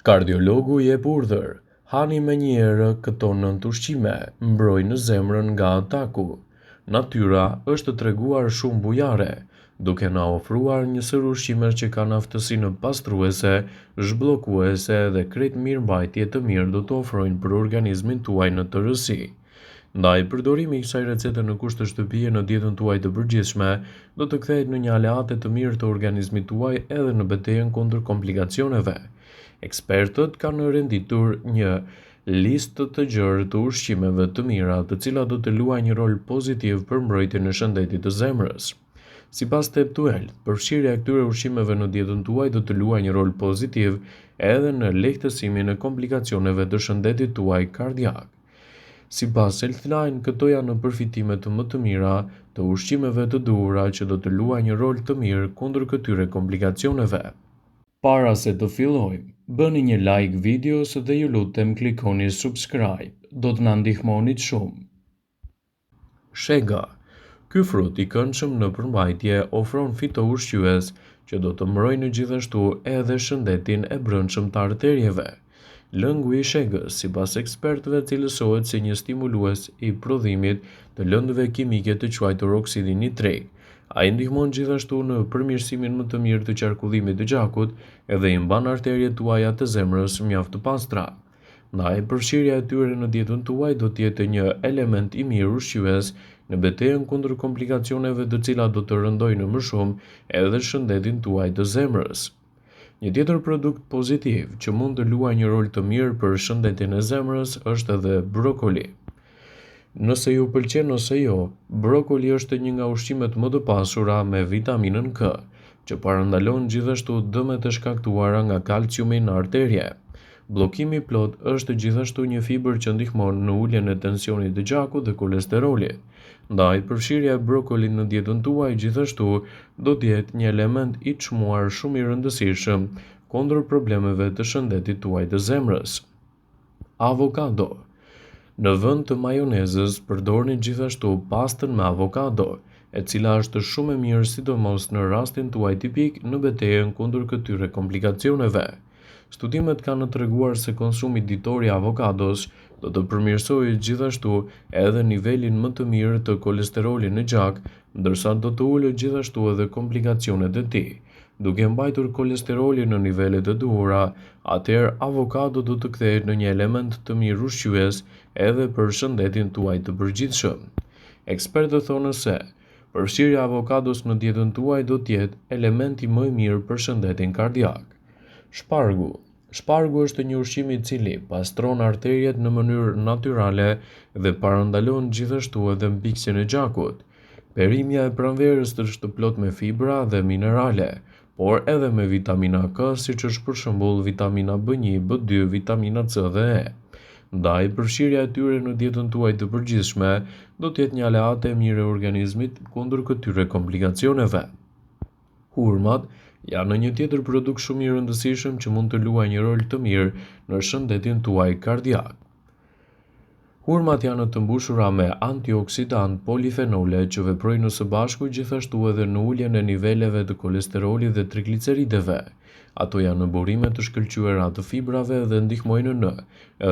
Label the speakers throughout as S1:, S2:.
S1: Kardiologu jep urdhër: hani me një herë këto 9 ushqime, mbrojnë zemrën nga ataku. Natyra është të treguar shumë bujare, duke na ofruar një sër ushqimesh që kanë aftësinë pastruese, zhbllokuese dhe krejt mirëmbajtje të mirë do të ofrojnë për organizmin tuaj në tërësi. Ndaj përdorimi i kësaj recete në kushte shtëpie në dietën tuaj të përgjithshme do të kthehet në një aleate të mirë të organizmit tuaj edhe në betejën kundër komplikacioneve. Ekspertët kanë renditur një listë të gjerë të ushqimeve të mira, të cilat do të luajnë një rol pozitiv për mbrojtjen e shëndetit të zemrës. Sipas Step to Health, përfshirja e këtyre ushqimeve në dietën tuaj do të luajë një rol pozitiv edhe në lehtësimin e komplikacioneve të shëndetit tuaj kardiak. Sipas Healthline, këto janë përfitimet më të mira të ushqimeve të duhura që do të luajnë një rol të mirë kundër këtyre komplikacioneve. Para se të fillojmë, bëni një like videos dhe ju lutem klikoni subscribe, do të na ndihmonit shumë. Shega. Ky frut i këndshëm në përmbajtje ofron fitoushqyes që do të mbrojnë gjithashtu edhe shëndetin e brendshëm të arterieve. Lëngu i shegës, sipas ekspertëve, cilësohet si një stimulues i prodhimit të lëndëve kimike të quajtur oksidi nitrik. Ai ndihmon gjithashtu në përmirësimin më të mirë të qarkullimit të gjakut edhe i mban arteriet tuaja të zemrës mjaft të pastra. Ndaj, përfshirja e tyre në dietën tuaj do të jetë një element i mirë ushqyes në betejën kundër komplikacioneve të cilat do të rëndojnë më shumë edhe shëndetin tuaj të zemrës. Një tjetër produkt pozitiv që mund të luajë një rol të mirë për shëndetin e zemrës është edhe brokoli. Nëse ju pëlqen ose jo, brokoli është një nga ushqimet më të pasura me vitaminën K, që parandalon gjithashtu dëmet e shkaktuara nga kalciumi në arterje. Bllokimi plot është gjithashtu një fibër që ndihmon në uljen e tensionit të gjakut dhe kolesterolit. Ndaj, përfshirja e brokolit në dietën tuaj gjithashtu do të jetë një element i çmuar shumë i rëndësishëm kundër problemeve të shëndetit tuaj të zemrës. Avokado. Në vend të majonezës, përdorni gjithashtu pastën me avokado, e cila është shumë e mirë sidomos në rastin tuaj tipik në betejën kundër këtyre komplikacioneve. Studimet kanë treguar se konsumi ditor i avokados do të përmirësojë gjithashtu edhe nivelin më të mirë të kolesterolit në gjak, ndërsa do të ulë gjithashtu edhe komplikacionet e tij. Duke mbajtur kolesterolin në nivele të duhura, atëherë avokado do të kthehet në një element të mirë ushqyes edhe për shëndetin tuaj të përgjithshëm. Ekspertët thonë se përfshirja e avokados në dietën tuaj do të jetë elementi më i mirë për shëndetin kardiak. Shpargu. Shpargu është një ushqim i cili pastron arteriet në mënyrë natyrale dhe parandalon gjithashtu edhe mbiksjen e gjakut. Perimja e pranverës është plot me fibra dhe minerale, por edhe me vitamina K, siç është për shembull vitamina B1, B2, vitamina C dhe E. Ndaj, përfshirja e tyre në dietën tuaj të përgjithshme do të jetë një aleate e mirë e organizmit kundër këtyre komplikacioneve. Hurmat janë një tjetër produkt shumë i rëndësishëm që mund të luajë një rol të mirë në shëndetin tuaj kardiak. Hurmat janë të mbushura me antioksidant polifenole që veprojnë së bashku gjithashtu edhe në uljen e niveleve të kolesterolit dhe trigliceridëve. Ato janë burime të shkëlqyera të fibrave dhe ndihmojnë në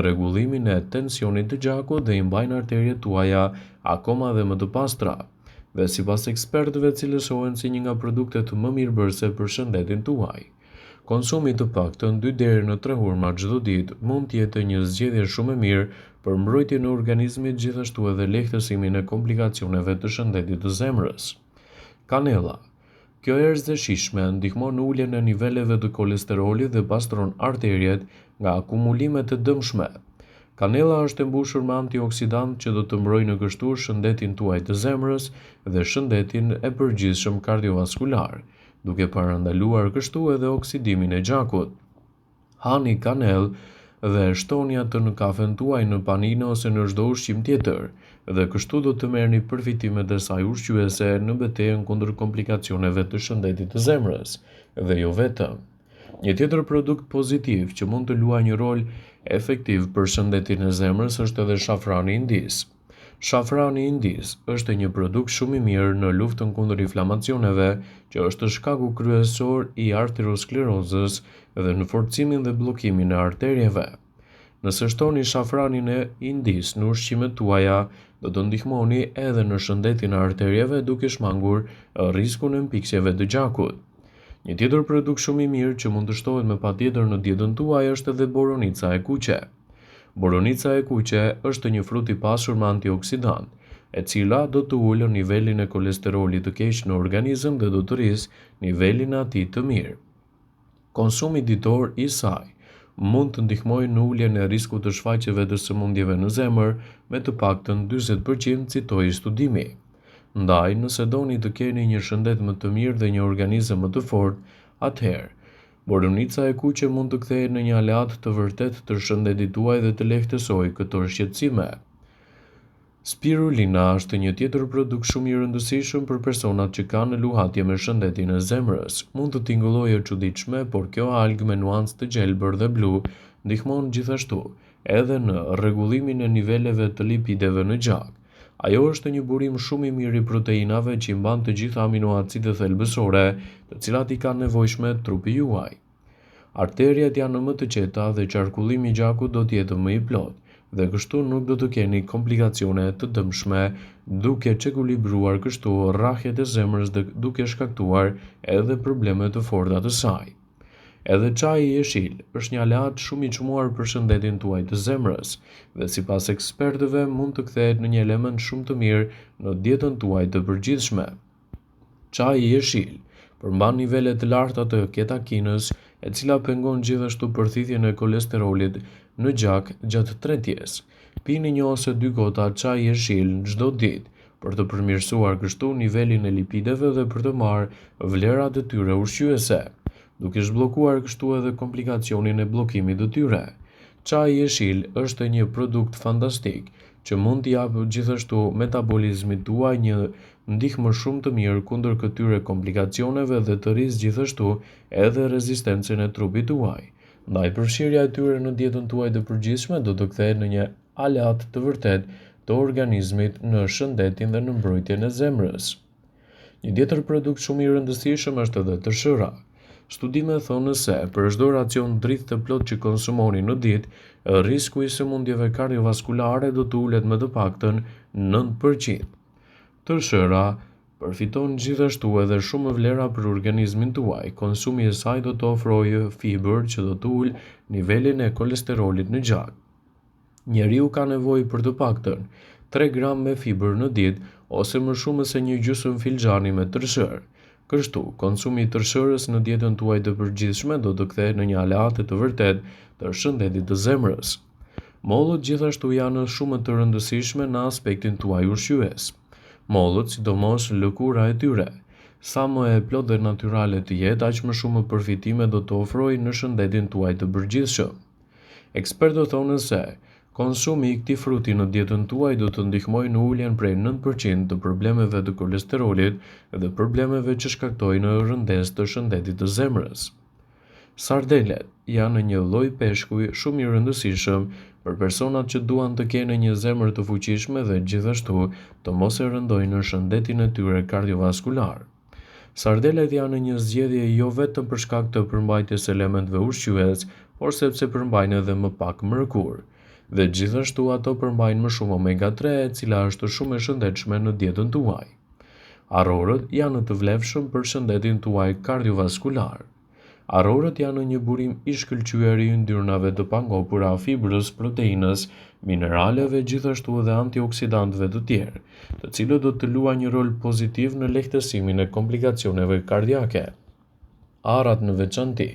S1: rregullimin e tensionit të gjakut dhe i mbajnë arteriet tuaja akoma dhe më të pastra. Dhe sipas ekspertëve cilësohen si një nga produktet më mirëbërëse për shëndetin tuaj. Konsumi të paktën 2 deri në 3 hurma çdo ditë mund të jetë një zgjedhje shumë e mirë për mbrojtjen e organizmit gjithashtu edhe lehtësimin e komplikacioneve të shëndetit të zemrës. Kanella. Kjo erëzë e shijshme ndihmon në uljen e niveleve të kolesterolit dhe pastron arteriet nga akumulimet të dëmshme. Kanella është e mbushur me antioksidant që do të mbrojnë kështu shëndetin tuaj të zemrës dhe shëndetin e përgjithshëm kardiovaskular, duke parandaluar kështu edhe oksidimin e gjakut. Hani kanellë dhe shtoni atë në kafen tuaj, në paninë ose në çdo ushqim tjetër, dhe kështu do të merrni përfitimet e saj ushqyese në betejën kundër komplikacioneve të shëndetit të zemrës, dhe jo vetëm. Një tjetër produkt pozitiv që mund të luajë një rol efektiv për shëndetin e zemrës është edhe shafrani indis. Shafrani indis është një produkt shumë i mirë në luftën kundër inflamacioneve, që është shkaku kryesor i arteriosklerozës dhe në forcimin dhe bllokimin e arterieve. Nëse shtoni shafranin e indis në ushqimet tuaja, do të ndihmoni edhe në shëndetin e arterieve duke shmangur rrezikun e mpiksjeve të gjakut. Një tjetër produkt shumë i mirë që mund të shtohet me patjetër në dietën tuaj është edhe boronica e kuqe. Boronica e kuqe është një frut i pasur me antioksidant, e cila do të ulë nivelin e kolesterolit të keq në organizëm dhe do të rrisë nivelin e atij të mirë. Konsumi ditor i saj mund të ndihmojë në uljen e rrezikut të shfaqjeve të sëmundjeve në zemër me të paktën 40%, citoi studimi. Ndaj, nëse doni të keni një shëndet më të mirë dhe një organizëm më të fortë, atëherë boronica e kuqe mund të kthehet në një aleat të vërtet të shëndetit tuaj dhe të lehtësojë këto shqetësime. Spirulina është një tjetër produkt shumë i rëndësishëm për personat që kanë luhatje me shëndetin e zemrës. Mund të tingëllojë e çuditshme, por kjo algë me nuancë të gjelbër dhe blu ndihmon gjithashtu edhe në rregullimin e niveleve të lipideve në gjak. Ajo është një burim shumë i mirë i proteinave që i mban të gjitha aminoacidet thelbësore, të cilat i kanë nevojshme trupi juaj. Arteriat janë më të qeta dhe qarkullimi i gjakut do të jetë më i plotë, dhe kështu nuk do të keni komplikacione të dëmshme, duke çekuilibruar kështu rrahjet e zemrës dhe duke shkaktuar edhe probleme të forta të saj. Edhe çaji i jeshil është një aleat shumë i çmuar për shëndetin tuaj të zemrës dhe sipas ekspertëve mund të kthehet në një element shumë të mirë në dietën tuaj të përgjithshme. Çaji i jeshil përmban nivele të larta të ketakinës, e cila pengon gjithashtu përthithjen e kolesterolit në gjak gjatë tretjes. Pini 1 ose 2 gota çaj jeshil çdo ditë për të përmirësuar kështu nivelin e lipideve dhe për të marrë vlerat e tyre ushqyese, duke zhbllokuar kështu edhe komplikacionin e bllokimit të tyre. Çaji i jeshil është një produkt fantastik që mund t'i japë gjithashtu metabolizmit tuaj një ndihmë shumë të mirë kundër këtyre komplikacioneve dhe të rrisë gjithashtu edhe rezistencën e trupit tuaj. Ndaj përfshirja e tyre në dietën tuaj të përgjithshme do të kthehet në një aleat të vërtet të organizmit në shëndetin dhe në mbrojtjen e zemrës. Një tjetër produkt shumë i rëndësishëm është edhe tërshëra. Studimet thonë se për çdo racion dritë të plot që konsumoni në ditë, rreziku i sëmundjeve kardiovaskulare do të ulet me të paktën 9%. Tërshëra përfiton gjithashtu edhe shumë vlera për organizmin tuaj. Konsumi i saj do të ofrojë fibër që do të ulë nivelin e kolesterolit në gjak. Njeriu ka nevojë për të paktën 3 gram me fibër në ditë ose më shumë se një gjysmë filxhani me tërshërë. Kështu, konsumi i tërshërës në dietën tuaj të përgjithshme do të kthehet në një aleat të vërtet të shëndetit të zemrës. Mollët gjithashtu janë shumë të rëndësishme në aspektin tuaj ushqyes. Mollët, sidomos lëkura e tyre, sa më e plotë dhe natyrale të jetë, aq më shumë përfitime do të ofrojë në shëndetin tuaj të përgjithshëm. Ekspertët thonë se konsumi i këtij fruti në dietën tuaj do të ndihmojë në uljen prej 9% të problemeve të kolesterolit dhe problemeve që shkaktojnë rëndes të shëndetit të zemrës. Sardelet janë një lloj peshkuj shumë i rëndësishëm për personat që duan të kenë një zemër të fuqishme dhe gjithashtu të mos e rëndojnë shëndetin e tyre kardiovaskular. Sardelet janë një zgjedhje jo vetëm për shkak të përmbajtjes së elementeve ushqyes, por sepse përmbajnë edhe më pak mërkur. Dhe gjithashtu ato përmbajnë më shumë omega-3, e cila është shumë e shëndetshme në dietën tuaj. Arrorët janë të vlefshëm për shëndetin tuaj kardiovaskular. Arrorët janë një burim i shkëlqyer i yndyrnave të pangopura, fibrës, proteinës, mineraleve, gjithashtu edhe antioksidantëve të tjerë, të cilët do të luajnë një rol pozitiv në lehtësimin e komplikacioneve kardiake. Arrat në veçanti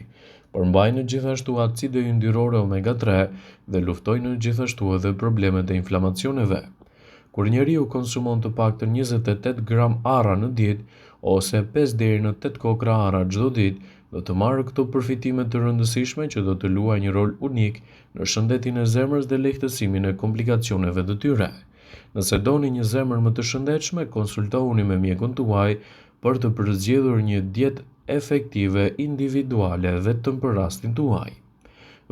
S1: përmbajnë gjithashtu acide yndyrore omega-3 dhe luftojnë gjithashtu edhe problemet e inflamacioneve. Kur njeriu konsumon të paktën 28 gram arra në ditë ose 5 deri në 8 kokra arra çdo ditë, do të marrë këto përfitime të rëndësishme që do të luajë një rol unik në shëndetin e zemrës dhe lehtësimin e komplikacioneve të tyre. Nëse doni një zemër më të shëndetshme, konsultohuni me mjekun tuaj për të përzgjedhur një dietë efektive individuale vetëm për rastin tuaj.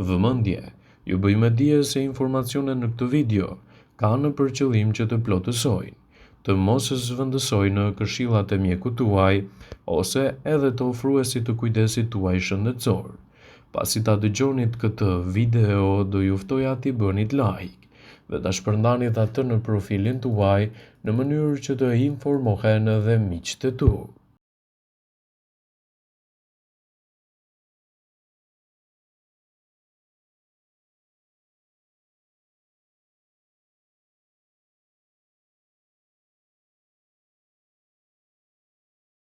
S1: Vëmendje, ju bëjmë dije se informacionet në këtë video kanë për qëllim që të plotësojnë, të mos zvendësojnë këshillat e mjekut tuaj ose edhe të ofruesit të kujdesit tuaj shëndetësor. Pasi ta dëgjonit këtë video, do ju ftoja t'i bënit like dhe ta shpërndanit atë në profilin tuaj në mënyrë që të informohen edhe miqtë e tu.